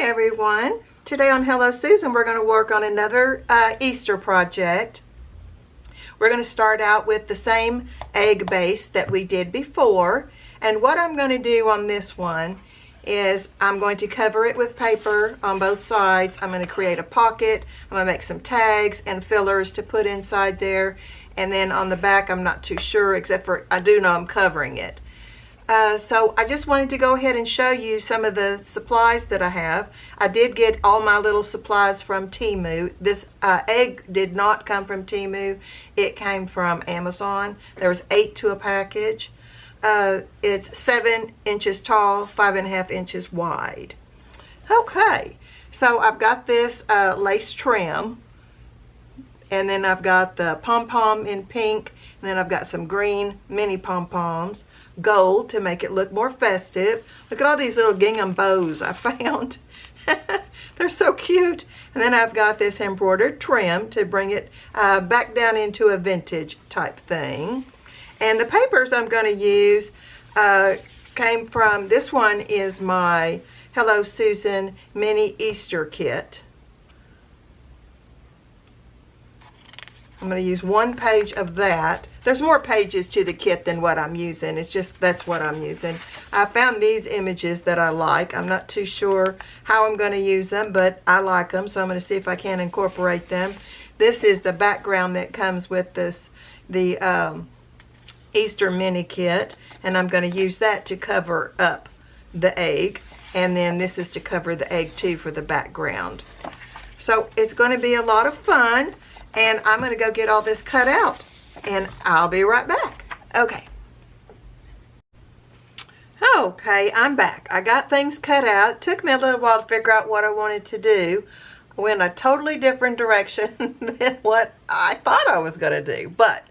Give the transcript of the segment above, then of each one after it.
everyone. Today on Hello Susan, we're going to work on another Easter project. We're going to start out with the same egg base that we did before. And what I'm going to do on this one is I'm going to cover it with paper on both sides. I'm going to create a pocket. I'm going to make some tags and fillers to put inside there. And then on the back, I'm not too sure, except for I do know I'm covering it. So I just wanted to go ahead and show you some of the supplies that I have. I did get all my little supplies from Temu. This egg did not come from Temu. It came from Amazon. There was 8 to a package. It's 7 inches tall, 5.5 inches wide. Okay, so I've got this lace trim. And then I've got the pom-pom in pink. And then I've got some green mini pom-poms. Gold to make it look more festive. Look at all these little gingham bows I found. They're so cute. And then I've got this embroidered trim to bring it back down into a vintage type thing. And the papers I'm going to use came from, this one is my Hello Susan mini Easter kit. I'm going to use 1 page of that. There's more pages to the kit than what I'm using. It's just that's what I'm using. I found these images that I like. I'm not too sure how I'm going to use them, but I like them, so I'm going to see if I can incorporate them. This is the background that comes with this, the Easter mini kit, and I'm going to use that to cover up the egg. And then this is to cover the egg too for the background. So it's going to be a lot of fun. And I'm going to go get all this cut out, and I'll be right back. Okay, I'm back. I got things cut out. It took me a little while to figure out what I wanted to do. I went a totally different direction than what I thought I was going to do. But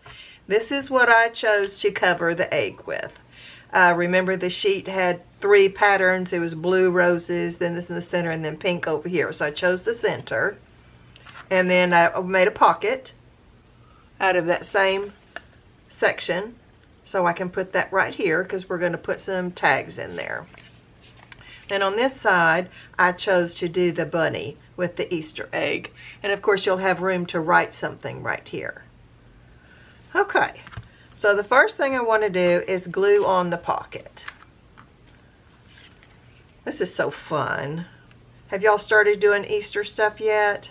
this is what I chose to cover the egg with. Remember, the sheet had 3 patterns. It was blue roses, then this in the center, and then pink over here. So I chose the center. And then I made a pocket out of that same section, so I can put that right here because we're going to put some tags in there. Then on this side, I chose to do the bunny with the Easter egg. And of course, you'll have room to write something right here. Okay, so the first thing I want to do is glue on the pocket. This is so fun. Have y'all started doing Easter stuff yet?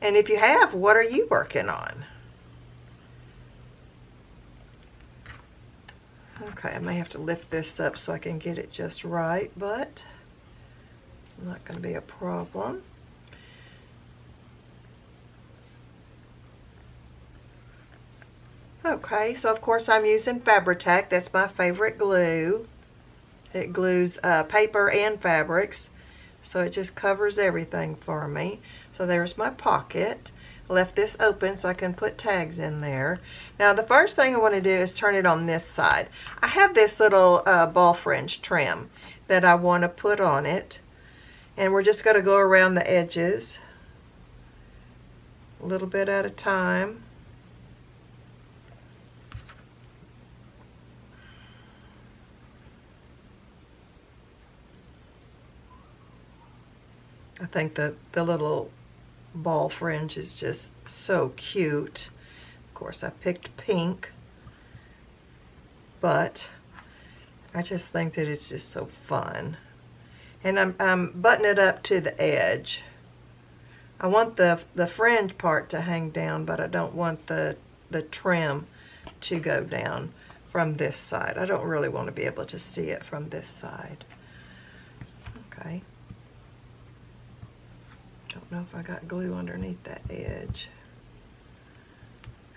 And if you have, what are you working on? Okay, I may have to lift this up so I can get it just right, but it's not going to be a problem. Okay, so of course I'm using Fabri-Tac. That's my favorite glue. It glues paper and fabrics, so it just covers everything for me. So there's my pocket. Left this open so I can put tags in there. Now the first thing I want to do is turn it on this side. I have this little ball fringe trim that I want to put on it. And we're just going to go around the edges a little bit at a time. I think the little ball fringe is just so cute. Of course, I picked pink, but I just think that it's just so fun. And I'm buttoning it up to the edge. I want the fringe part to hang down, but I don't want the trim to go down from this side. I don't really want to be able to see it from this side. Okay. Don't know if I got glue underneath that edge.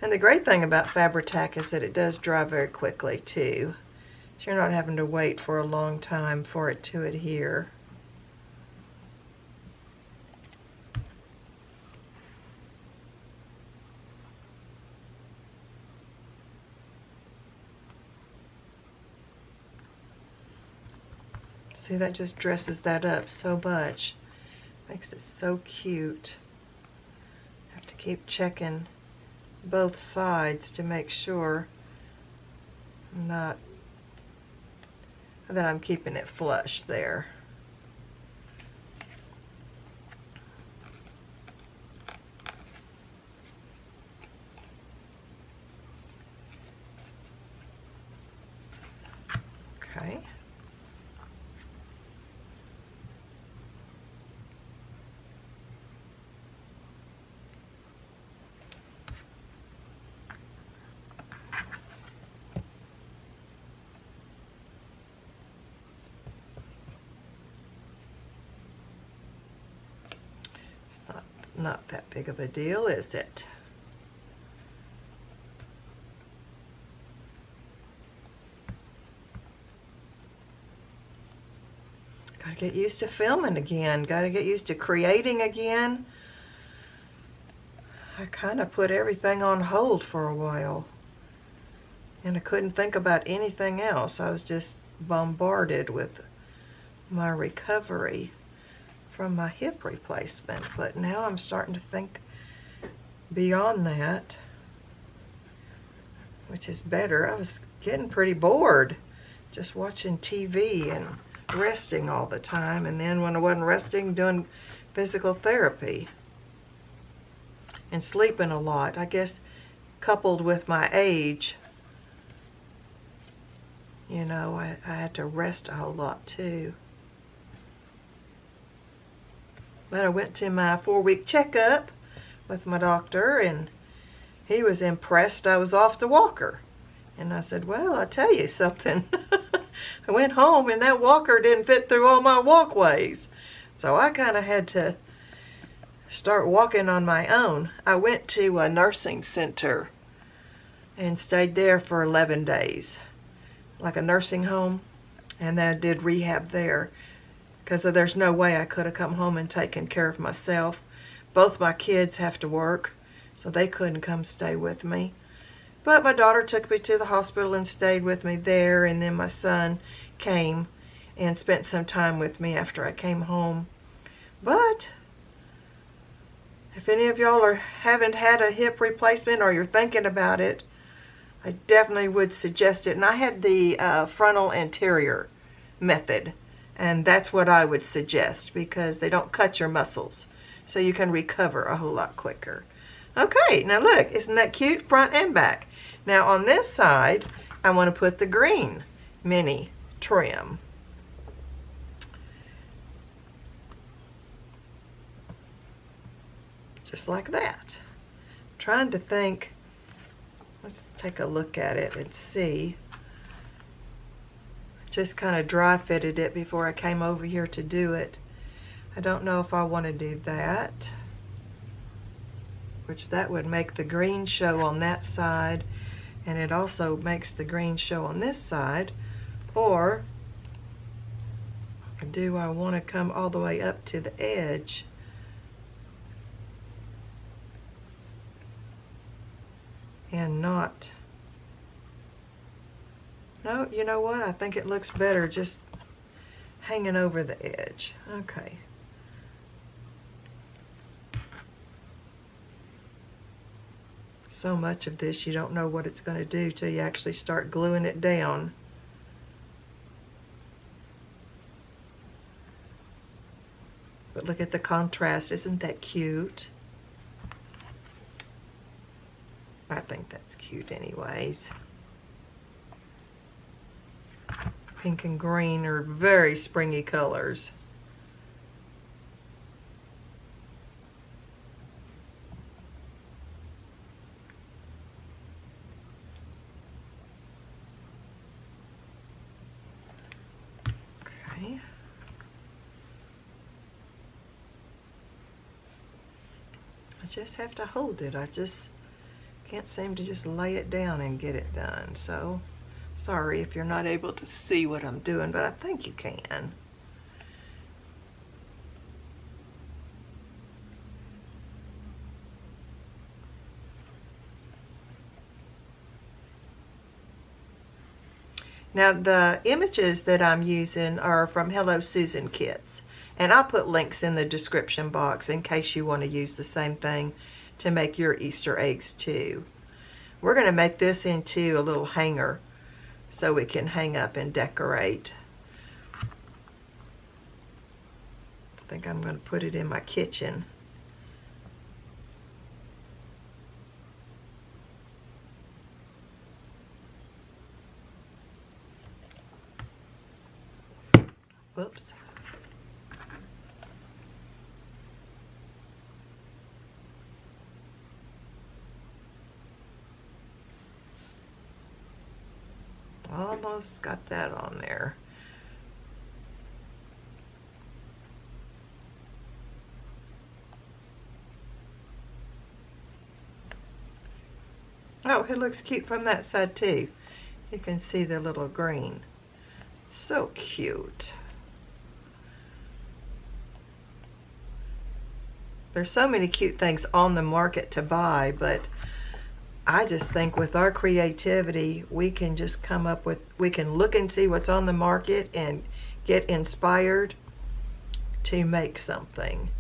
And the great thing about Fabri-Tac is that it does dry very quickly too. So you're not having to wait for a long time for it to adhere. See, that just dresses that up so much. Makes it so cute. Have to keep checking both sides to make sure that I'm keeping it flush there. not that big of a deal, is it? Gotta get used to filming again. Gotta get used to creating again. I kind of put everything on hold for a while. And I couldn't think about anything else. I was just bombarded with my recovery from my hip replacement. But now I'm starting to think beyond that, which is better. I was getting pretty bored just watching TV and resting all the time. And then when I wasn't resting, doing physical therapy and sleeping a lot. I guess coupled with my age, you know, I had to rest a whole lot too. But I went to my 4-week checkup with my doctor, and he was impressed I was off the walker. And I said, well, I'll tell you something. I went home and that walker didn't fit through all my walkways. So I kind of had to start walking on my own. I went to a nursing center and stayed there for 11 days. Like a nursing home, and then I did rehab there because there's no way I could have come home and taken care of myself. Both my kids have to work, so they couldn't come stay with me. But my daughter took me to the hospital and stayed with me there, and then my son came and spent some time with me after I came home. But if any of y'all haven't had a hip replacement or you're thinking about it, I definitely would suggest it. And I had the frontal anterior method, and that's what I would suggest because they don't cut your muscles, so you can recover a whole lot quicker. Okay, now look, isn't that cute? Front and back. Now on this side, I want to put the green mini trim. Just like that. I'm trying to think. Let's take a look at it and see. Just kind of dry fitted it before I came over here to do it. I don't know if I want to do that, which that would make the green show on that side, and it also makes the green show on this side. Or do I want to come all the way up to the edge? And not, no, you know what? I think it looks better just hanging over the edge. Okay. So much of this you don't know what it's going to do till you actually start gluing it down. But look at the contrast. Isn't that cute? I think that's cute anyways. Pink and green are very springy colors. Okay. I just have to hold it. I just can't seem to just lay it down and get it done. So sorry if you're not able to see what I'm doing, but I think you can. Now the images that I'm using are from Hello Susan kits, and I'll put links in the description box in case you want to use the same thing to make your Easter eggs too. We're going to make this into a little hanger so we can hang up and decorate. I think I'm going to put it in my kitchen. Whoops. Almost got that on there. Oh, it looks cute from that side too. You can see the little green. So cute. There's so many cute things on the market to buy, but I just think with our creativity, we can just come up with, we can look and see what's on the market and get inspired to make something.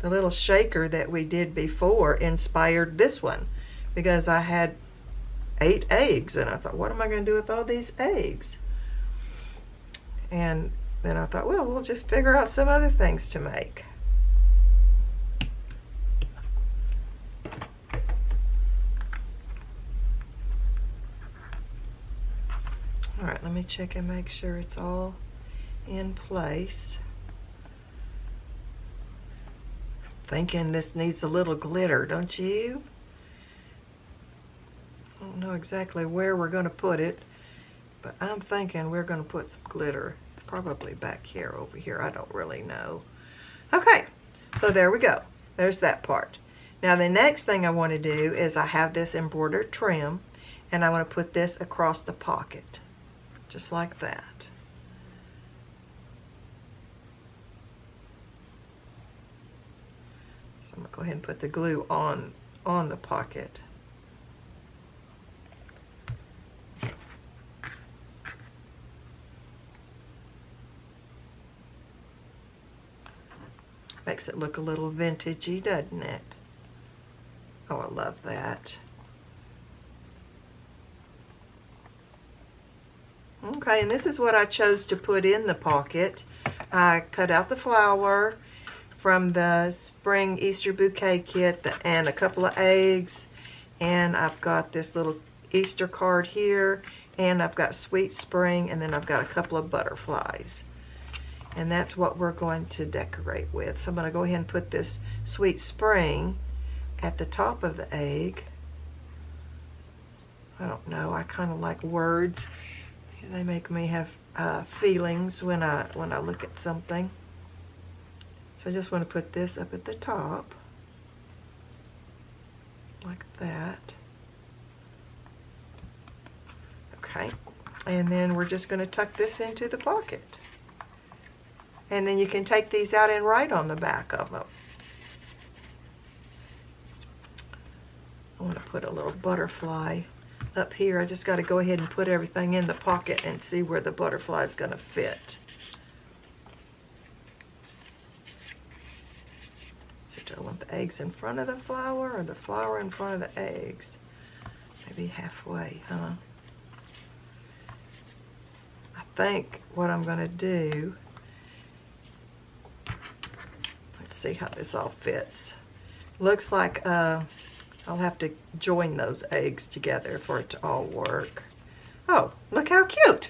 The little shaker that we did before inspired this one because I had 8 eggs and I thought, what am I going to do with all these eggs? And then I thought, well, we'll just figure out some other things to make. All right, let me check and make sure it's all in place. Thinking this needs a little glitter, don't you? I don't know exactly where we're going to put it, but I'm thinking we're going to put some glitter probably back here, over here. I don't really know. Okay, so there we go. There's that part. Now the next thing I want to do is I have this embroidered trim, and I want to put this across the pocket, just like that. I'm going to go ahead and put the glue on the pocket. Makes it look a little vintagey, doesn't it? Oh, I love that. Okay, and this is what I chose to put in the pocket. I cut out the flower from the spring Easter bouquet kit and a couple of eggs, and I've got this little Easter card here, and I've got Sweet Spring, and then I've got a couple of butterflies, and that's what we're going to decorate with. So I'm going to go ahead and put this Sweet Spring at the top of the egg. I don't know, I kind of like words. They make me have feelings when I look at something. So I just want to put this up at the top, like that. Okay, and then we're just going to tuck this into the pocket. And then you can take these out and write on the back of them. I want to put a little butterfly up here. I just got to go ahead and put everything in the pocket and see where the butterfly is going to fit. Do I want the eggs in front of the flower or the flower in front of the eggs? Maybe halfway, huh? I think what I'm going to do, let's see how this all fits. Looks like I'll have to join those eggs together for it to all work. Oh, look how cute!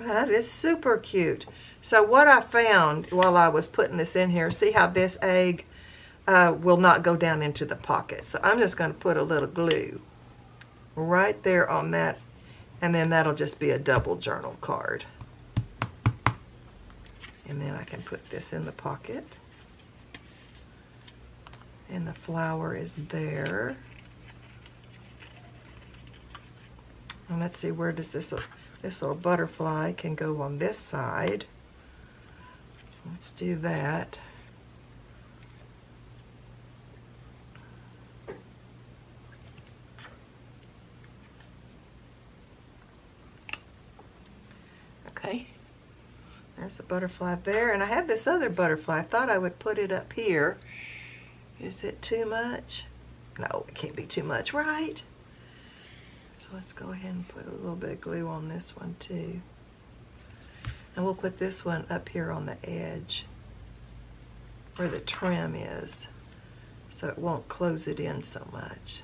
That is super cute. So what I found while I was putting this in here, see how this egg will not go down into the pocket. So I'm just going to put a little glue right there on that, and then that'll just be a double journal card. And then I can put this in the pocket. And the flower is there. And let's see, where does this little butterfly can go on this side. Let's do that. Okay, there's a butterfly there, and I have this other butterfly. I thought I would put it up here. Is it too much? No, it can't be too much, right? So let's go ahead and put a little bit of glue on this one too. And we'll put this one up here on the edge where the trim is, so it won't close it in so much.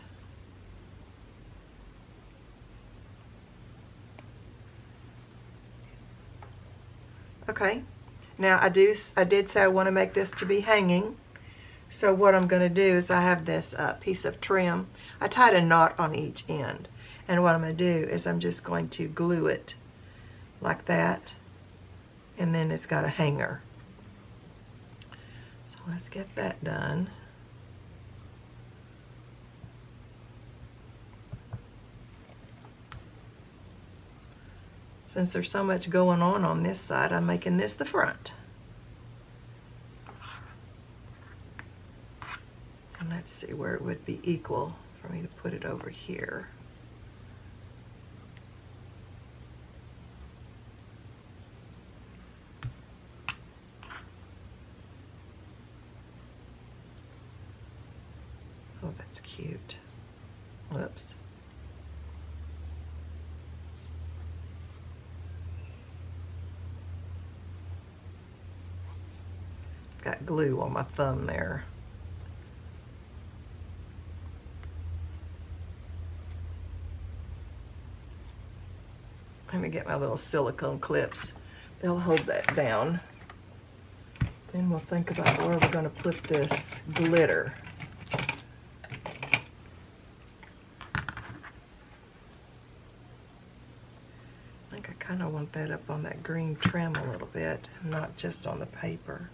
Okay, now I did say I want to make this to be hanging. So what I'm going to do is I have this piece of trim. I tied a knot on each end, and what I'm going to do is I'm just going to glue it like that, and then it's got a hanger. let's get that done. Since there's so much going on this side, I'm making this the front. And let's see where it would be equal for me to put it over here. Oh, that's cute. Whoops. Got glue on my thumb there. Let me get my little silicone clips. They'll hold that down. Then we'll think about where we're going to put this glitter. I think I kind of want that up on that green trim a little bit, not just on the paper.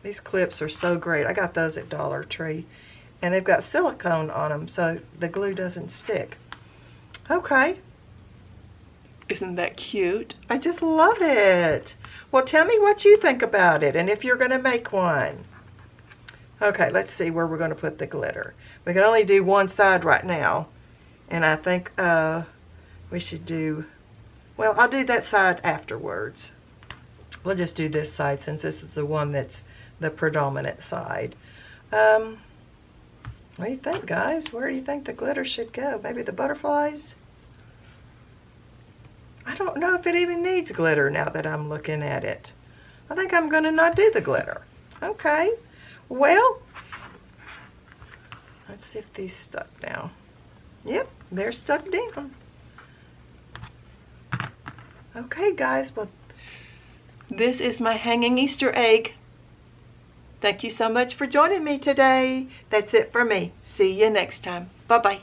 These clips are so great. I got those at Dollar Tree. And they've got silicone on them so the glue doesn't stick. Okay. Isn't that cute? I just love it. Well, tell me what you think about it and if you're going to make one. Okay, let's see where we're going to put the glitter. We can only do one side right now. And I think we should do, well, I'll do that side afterwards. We'll just do this side since this is the one that's the predominant side. What do you think, guys? Where do you think the glitter should go? Maybe the butterflies? I don't know if it even needs glitter now that I'm looking at it. I think I'm going to not do the glitter. Okay. Well, let's see if these stuck now. Yep, they're stuck down. Okay, guys. Well, this is my hanging Easter egg. Thank you so much for joining me today. That's it for me. See you next time. Bye-bye.